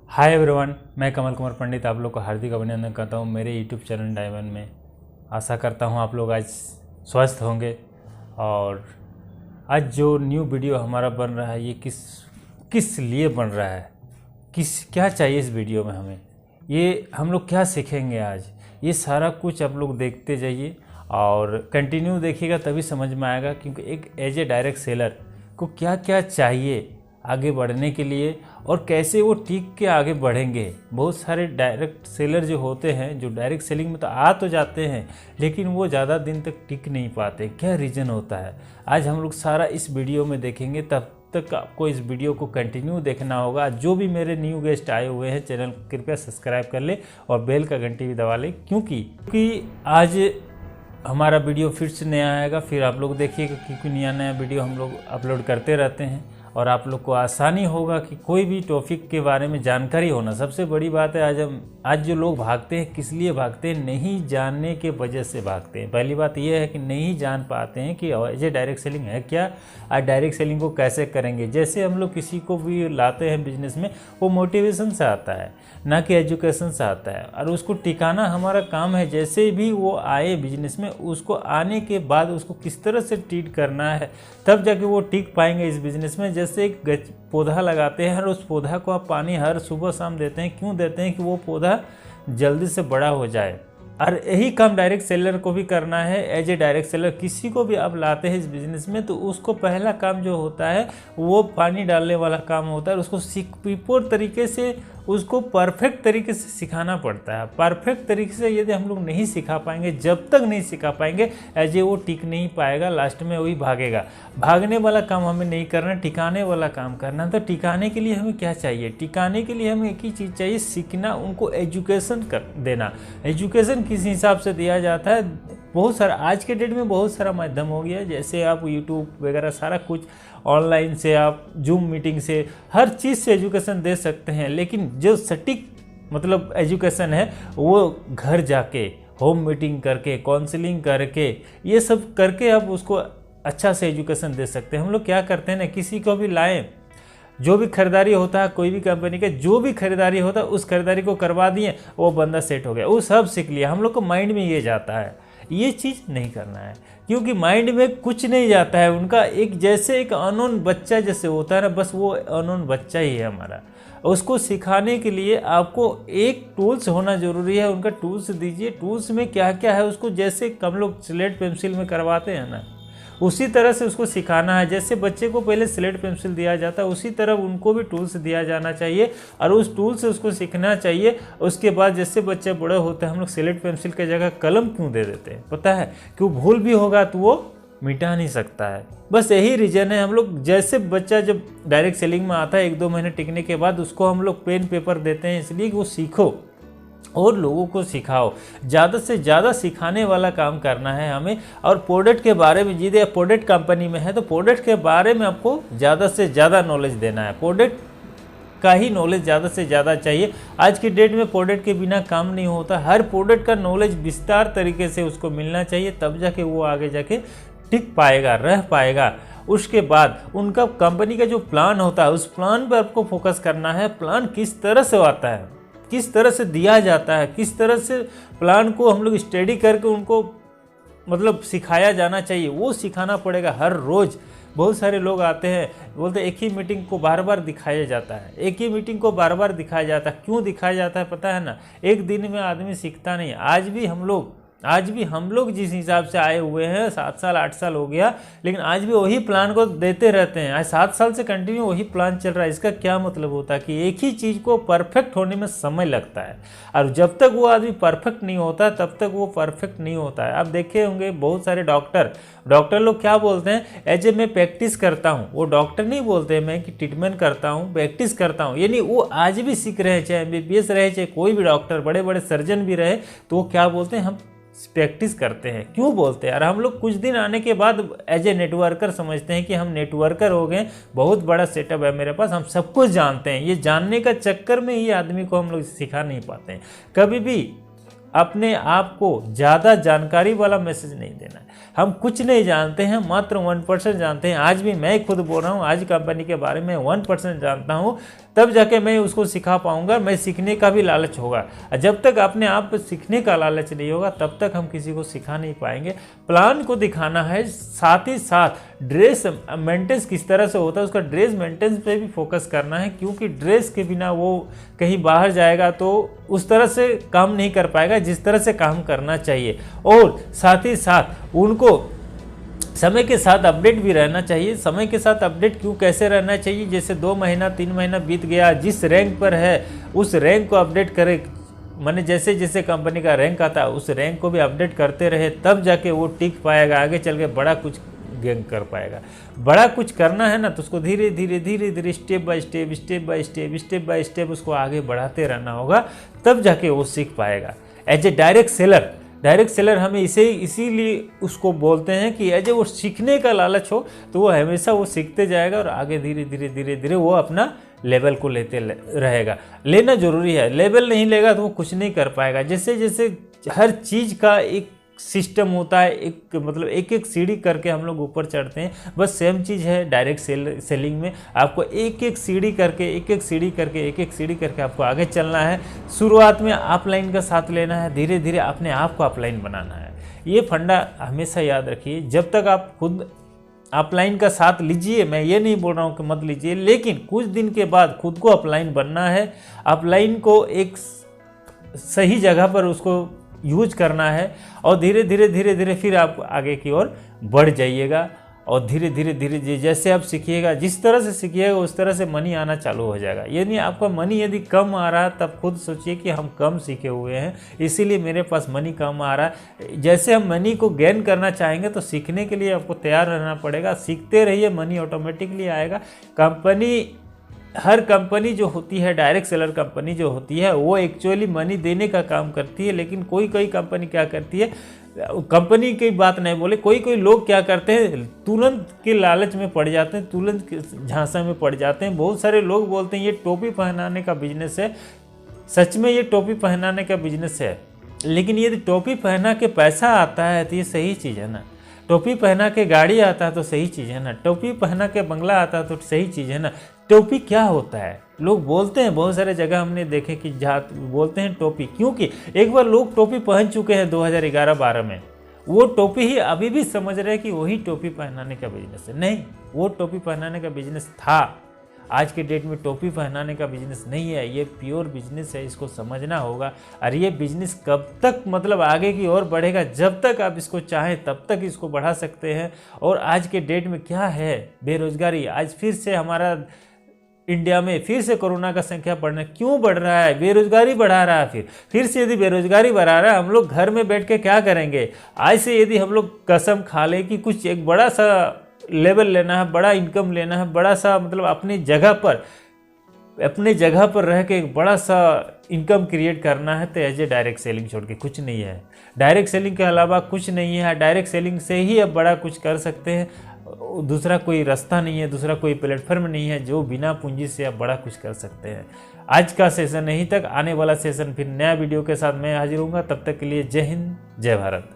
Hi everyone, मैं कमल कुमार पंडित आप लोग को हार्दिक अभिनंदन करता हूँ मेरे यूट्यूब चैनल डायमंड में। आशा करता हूँ आप लोग आज स्वस्थ होंगे। और आज जो न्यू वीडियो हमारा बन रहा है ये किस लिए बन रहा है, क्या चाहिए इस वीडियो में हमें, ये हम लोग क्या सीखेंगे आज, ये सारा कुछ आप लोग देखते जाइए और कंटिन्यू देखिएगा तभी समझ में आएगा। क्योंकि एक एज ए डायरेक्ट सेलर को क्या क्या चाहिए आगे बढ़ने के लिए और कैसे वो टिक के आगे बढ़ेंगे। बहुत सारे डायरेक्ट सेलर जो होते हैं, जो डायरेक्ट सेलिंग में तो आ तो जाते हैं लेकिन वो ज़्यादा दिन तक टिक नहीं पाते। क्या रीज़न होता है आज हम लोग सारा इस वीडियो में देखेंगे। तब तक आपको इस वीडियो को कंटिन्यू देखना होगा। जो भी मेरे न्यू गेस्ट आए हुए हैं चैनल को कृपया सब्सक्राइब कर ले और बेल का घंटी भी दबा ले, क्योंकि आज हमारा वीडियो फिर से नया आएगा। फिर आप लोग देखिएगा, क्योंकि नया वीडियो हम लोग अपलोड करते रहते हैं और आप लोग को आसानी होगा कि कोई भी टॉपिक के बारे में जानकारी होना। सबसे बड़ी बात है आज जो लोग भागते हैं, किस लिए भागते हैं, नहीं जानने के वजह से भागते हैं। पहली बात यह है कि नहीं जान पाते हैं कि एज ए डायरेक्ट सेलिंग है क्या, आज डायरेक्ट सेलिंग को कैसे करेंगे। जैसे हम लोग किसी को भी लाते हैं बिजनेस में, वो मोटिवेशन से आता है ना कि एजुकेशन से आता है, और उसको टिकाना हमारा काम है। जैसे भी वो आए बिजनेस में, उसको आने के बाद उसको किस तरह से ट्रीट करना है, तब जाके वो टिक पाएंगे इस बिज़नेस में। जैसे एक पौधा लगाते हैं और उस पौधा को आप पानी हर सुबह शाम देते हैं, क्यों देते हैं कि वो पौधा जल्दी से बड़ा हो जाए। और यही काम डायरेक्ट सेलर को भी करना है। एज ए डायरेक्ट सेलर किसी को भी आप लाते हैं इस बिज़नेस में, तो उसको पहला काम जो होता है वो पानी डालने वाला काम होता है। उसको प्रॉपर तरीके से, उसको परफेक्ट तरीके से सिखाना पड़ता है। परफेक्ट तरीके से यदि हम लोग नहीं सिखा पाएंगे, जब तक नहीं सिखा पाएंगे, एज ए वो टिक नहीं पाएगा, लास्ट में वही भागेगा। भागने वाला काम हमें नहीं करना, टिकाने वाला काम करना। तो टिकाने के लिए हमें क्या चाहिए, टिकाने के लिए हमें एक ही चीज़ चाहिए, सीखना, उनको एजुकेशन कर देना। एजुकेशन किस हिसाब से दिया जाता है, बहुत सारा आज के डेट में बहुत सारा माध्यम हो गया है। जैसे आप यूट्यूब वगैरह सारा कुछ ऑनलाइन से, आप जूम मीटिंग से, हर चीज़ से एजुकेशन दे सकते हैं। लेकिन जो सटीक मतलब एजुकेशन है वो घर जाके होम मीटिंग करके, काउंसलिंग करके, ये सब करके आप उसको अच्छा से एजुकेशन दे सकते हैं। हम लोग क्या करते हैं ना, किसी को भी लाएं, जो भी खरीदारी होता है कोई भी कंपनी का, जो भी खरीदारी होता है उस खरीदारी को करवा दिए, वो बंदा सेट हो गया, वो सब सीख लिया। हम लोग को माइंड में ये जाता है, ये चीज़ नहीं करना है, क्योंकि माइंड में कुछ नहीं जाता है उनका। एक जैसे एक अननोन बच्चा जैसे होता है ना, बस वो अननोन बच्चा ही है हमारा। उसको सिखाने के लिए आपको एक टूल्स होना ज़रूरी है। उनका टूल्स दीजिए। टूल्स में क्या क्या है, उसको जैसे हम लोग स्लेट पेंसिल में करवाते हैं ना, उसी तरह से उसको सिखाना है। जैसे बच्चे को पहले स्लेट पेंसिल दिया जाता है, उसी तरह उनको भी टूल्स दिया जाना चाहिए और उस टूल से उसको सीखना चाहिए। उसके बाद जैसे बच्चे बड़े होते हैं, हम लोग स्लेट पेंसिल की जगह कलम क्यों दे देते हैं, पता है? कि वो भूल भी होगा तो वो मिटा नहीं सकता है। बस यही रीज़न है। हम लोग जैसे बच्चा जब डायरेक्ट सेलिंग में आता है, 1-2 महीने टिकने के बाद उसको हम लोग पेन पेपर देते हैं, इसलिए कि वो सीखो और लोगों को सिखाओ। ज़्यादा से ज़्यादा सिखाने वाला काम करना है हमें। और प्रोडक्ट के बारे में, यदि आप प्रोडक्ट कंपनी में है तो प्रोडक्ट के बारे में आपको ज़्यादा से ज़्यादा नॉलेज देना है। प्रोडक्ट का ही नॉलेज ज़्यादा से ज़्यादा चाहिए। आज की डेट में प्रोडक्ट के बिना काम नहीं होता। हर प्रोडक्ट का नॉलेज विस्तार तरीके से उसको मिलना चाहिए, तब जाके वो आगे जाके टिक पाएगा, रह पाएगा। उसके बाद उनका कंपनी का जो प्लान होता है, उस प्लान पर आपको फोकस करना है। प्लान किस तरह से आता है, किस तरह से दिया जाता है, किस तरह से प्लान को हम लोग स्टडी करके उनको मतलब सिखाया जाना चाहिए, वो सिखाना पड़ेगा हर रोज़। बहुत सारे लोग आते हैं, बोलते एक ही मीटिंग को बार बार दिखाया जाता है, एक ही मीटिंग को बार बार दिखाया जाता है। क्यों दिखाया जाता है पता है ना? एक दिन में आदमी सीखता नहीं। आज भी हम लोग जिस हिसाब से आए हुए हैं, 7 साल 8 साल हो गया, लेकिन आज भी वही प्लान को देते रहते हैं। आज 7 साल से कंटिन्यू वही प्लान चल रहा है। इसका क्या मतलब होता है कि एक ही चीज़ को परफेक्ट होने में समय लगता है, और जब तक वो आदमी परफेक्ट नहीं होता तब तक वो परफेक्ट नहीं होता है। आप देखे होंगे बहुत सारे डॉक्टर लोग क्या बोलते हैं, एज ए मैं प्रैक्टिस करता हूँ। वो डॉक्टर नहीं बोलते मैं कि ट्रीटमेंट करता हूँ, प्रैक्टिस करता हूँ। यानी वो आज भी सीख रहे हैं, चाहे MBBS रहे, चाहे कोई भी डॉक्टर, बड़े बड़े सर्जन भी रहे, तो वो क्या बोलते हैं, हम प्रैक्टिस करते हैं। क्यों बोलते हैं यार? हम लोग कुछ दिन आने के बाद एज ए नेटवर्कर समझते हैं कि हम नेटवर्कर हो गए, बहुत बड़ा सेटअप है मेरे पास, हम सब कुछ जानते हैं। ये जानने का चक्कर में ही आदमी को हम लोग सिखा नहीं पाते हैं। कभी भी अपने आप को ज़्यादा जानकारी वाला मैसेज नहीं देना है। हम कुछ नहीं जानते हैं, मात्र 1% जानते हैं। आज भी मैं खुद बोल रहा हूँ, आज कंपनी के बारे में 1% जानता हूँ, तब जाके मैं उसको सिखा पाऊंगा, मैं सीखने का भी लालच होगा। जब तक अपने आप सीखने का लालच नहीं होगा तब तक हम किसी को सिखा नहीं पाएंगे। प्लान को दिखाना है, साथ ही साथ ड्रेस मेंटेनेंस किस तरह से होता है उसका ड्रेस मेंटेनेंस पे भी फोकस करना है, क्योंकि ड्रेस के बिना वो कहीं बाहर जाएगा तो उस तरह से काम नहीं कर पाएगा जिस तरह से काम करना चाहिए। और साथ ही साथ उनको समय के साथ अपडेट भी रहना चाहिए। समय के साथ अपडेट क्यों, कैसे रहना चाहिए, जैसे 2 महीना 3 महीना बीत गया, जिस रैंक पर है उस रैंक को अपडेट करे, माने जैसे जैसे कंपनी का रैंक आता है उस रैंक को भी अपडेट करते रहे, तब जाके वो टिक पाएगा, आगे चल के बड़ा कुछ गेन कर पाएगा। बड़ा कुछ करना है ना तो उसको धीरे धीरे धीरे धीरे स्टेप बाय स्टेप उसको आगे बढ़ाते रहना होगा, तब जाके वो सीख पाएगा। एज ए डायरेक्ट सेलर हमें इसीलिए उसको बोलते हैं कि एज ए वो सीखने का लालच हो तो वो हमेशा वो सीखते जाएगा और आगे धीरे धीरे वो अपना लेवल को लेते रहेगा। लेना जरूरी है, लेवल नहीं लेगा तो वो कुछ नहीं कर पाएगा। जैसे जैसे हर चीज़ का एक सिस्टम होता है, एक मतलब एक एक सीढ़ी करके हम लोग ऊपर चढ़ते हैं, बस सेम चीज़ है डायरेक्ट सेलिंग में। आपको एक एक सीढ़ी करके आपको आगे चलना है। शुरुआत में ऑफलाइन का साथ लेना है, धीरे धीरे अपने आप को ऑफलाइन बनाना है। ये फंडा हमेशा याद रखिए। जब तक आप खुद ऑफलाइन का साथ लीजिए, मैं ये नहीं बोल रहा हूँ कि मत लीजिए, लेकिन कुछ दिन के बाद खुद को ऑफलाइन बनना है। ऑफलाइन को एक सही जगह पर उसको यूज करना है और धीरे धीरे फिर आप आगे की ओर बढ़ जाइएगा। और धीरे धीरे जैसे आप सीखिएगा, जिस तरह से सीखिएगा उस तरह से मनी आना चालू हो जाएगा। यानी आपका मनी यदि कम आ रहा है तब खुद सोचिए कि हम कम सीखे हुए हैं, इसीलिए मेरे पास मनी कम आ रहा है। जैसे हम मनी को गेन करना चाहेंगे तो सीखने के लिए आपको तैयार रहना पड़ेगा। सीखते रहिए, मनी ऑटोमेटिकली आएगा। हर कंपनी जो होती है, डायरेक्ट सेलर कंपनी जो होती है, वो एक्चुअली मनी देने का काम करती है। लेकिन कोई कंपनी क्या करती है, कंपनी की बात नहीं बोले, कोई लोग क्या करते हैं, तुरंत के लालच में पड़ जाते हैं, तुरंत के झांसा में पड़ जाते हैं। बहुत सारे लोग बोलते हैं ये टोपी पहनाने का बिजनेस है। सच में ये टोपी पहनाने का बिजनेस है, लेकिन यदि टोपी पहना के पैसा आता है तो ये सही चीज़ है ना। टोपी पहना के गाड़ी आता है तो सही चीज़ है ना। टोपी पहना के बंगला आता है तो सही चीज़ है ना। टोपी क्या होता है, लोग बोलते हैं, बहुत सारे जगह हमने देखे कि जहाँ बोलते हैं टोपी, क्योंकि एक बार लोग टोपी पहन चुके हैं 2011-12 में, वो टोपी ही अभी भी समझ रहे हैं कि वही टोपी पहनाने का बिजनेस है। नहीं, वो टोपी पहनाने का बिजनेस था। आज के डेट में टोपी पहनाने का बिजनेस नहीं है, ये प्योर बिजनेस है, इसको समझना होगा। और ये बिजनेस कब तक मतलब आगे की ओर बढ़ेगा, जब तक आप इसको चाहें तब तक इसको बढ़ा सकते हैं। और आज के डेट में क्या है, बेरोजगारी। आज फिर से हमारा इंडिया में फिर से कोरोना का संख्या क्यों बढ़ रहा है, बेरोजगारी बढ़ा रहा है। फिर से यदि बेरोजगारी बढ़ा रहा है, हम लोग घर में बैठ के क्या करेंगे। आज से यदि हम लोग कसम खा लें कि कुछ एक बड़ा सा लेवल लेना है, बड़ा इनकम लेना है, बड़ा सा मतलब अपनी जगह पर रह के एक बड़ा सा इनकम क्रिएट करना है, तो एज ए डायरेक्ट सेलिंग छोड़ के कुछ नहीं है। डायरेक्ट सेलिंग के अलावा कुछ नहीं है। डायरेक्ट सेलिंग से ही अब बड़ा कुछ कर सकते हैं। दूसरा कोई रास्ता नहीं है, दूसरा कोई प्लेटफॉर्म नहीं है जो बिना पूंजी से आप बड़ा कुछ कर सकते हैं। आज का सेशन यहीं तक, आने वाला सेशन फिर नया वीडियो के साथ मैं हाजिर हूँगा। तब तक के लिए जय हिंद, जय भारत।